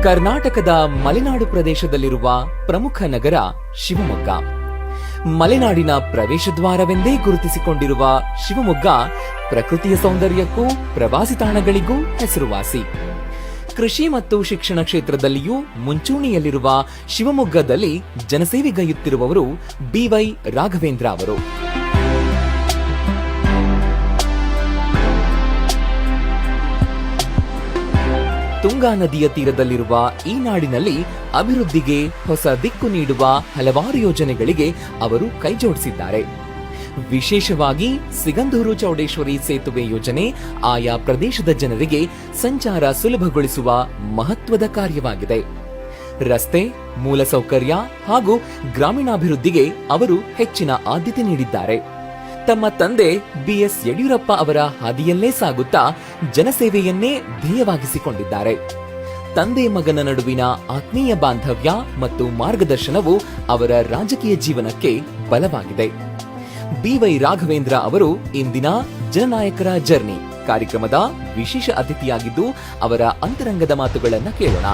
ಕರ್ನಾಟಕದ ಮಲೆನಾಡು ಪ್ರದೇಶದಲ್ಲಿರುವ ಪ್ರಮುಖ ನಗರ ಶಿವಮೊಗ್ಗ. ಮಲೆನಾಡಿನ ಪ್ರವೇಶ ದ್ವಾರವೆಂದೇ ಗುರುತಿಸಿಕೊಂಡಿರುವ ಶಿವಮೊಗ್ಗ ಪ್ರಕೃತಿಯ ಸೌಂದರ್ಯಕ್ಕೂ ಪ್ರವಾಸಿ ತಾಣಗಳಿಗೂ ಹೆಸರುವಾಸಿ. ಕೃಷಿ ಮತ್ತು ಶಿಕ್ಷಣ ಕ್ಷೇತ್ರದಲ್ಲಿಯೂ ಮುಂಚೂಣಿಯಲ್ಲಿರುವ ಶಿವಮೊಗ್ಗದಲ್ಲಿ ಜನಸೇವೆಗೈಯುತ್ತಿರುವವರು BY ರಾಘವೇಂದ್ರ ಅವರು. ತುಂಗಾ ನದಿಯ ತೀರದಲ್ಲಿರುವ ಈ ನಾಡಿನಲ್ಲಿ ಅಭಿವೃದ್ಧಿಗೆ ಹೊಸ ದಿಕ್ಕು ನೀಡುವ ಹಲವಾರು ಯೋಜನೆಗಳಿಗೆ ಅವರು ಕೈಜೋಡಿಸಿದ್ದಾರೆ. ವಿಶೇಷವಾಗಿ ಸಿಗಂದೂರು ಚೌಡೇಶ್ವರಿ ಸೇತುವೆ ಯೋಜನೆ ಆಯಾ ಪ್ರದೇಶದ ಜನರಿಗೆ ಸಂಚಾರ ಸುಲಭಗೊಳಿಸುವ ಮಹತ್ವದ ಕಾರ್ಯವಾಗಿದೆ. ರಸ್ತೆ, ಮೂಲಸೌಕರ್ಯ ಹಾಗೂ ಗ್ರಾಮೀಣಾಭಿವೃದ್ಧಿಗೆ ಅವರು ಹೆಚ್ಚಿನ ಆದ್ಯತೆ ನೀಡಿದ್ದಾರೆ. ತಮ್ಮ ತಂದೆ BS ಯಡಿಯೂರಪ್ಪ ಅವರ ಹಾದಿಯಲ್ಲೇ ಸಾಗುತ್ತಾ ಜನಸೇವೆಯನ್ನೇ ಧ್ಯೇಯವಾಗಿಸಿಕೊಂಡಿದ್ದಾರೆ. ತಂದೆ ಮಗನ ನಡುವಿನ ಆತ್ಮೀಯ ಬಾಂಧವ್ಯ ಮತ್ತು ಮಾರ್ಗದರ್ಶನವು ಅವರ ರಾಜಕೀಯ ಜೀವನಕ್ಕೆ ಬಲವಾಗಿದೆ. BY ರಾಘವೇಂದ್ರ ಅವರು ಇಂದಿನ ಜನನಾಯಕರ ಜರ್ನಿ ಕಾರ್ಯಕ್ರಮದ ವಿಶೇಷ ಅತಿಥಿಯಾಗಿದ್ದು, ಅವರ ಅಂತರಂಗದ ಮಾತುಗಳನ್ನು ಕೇಳೋಣ.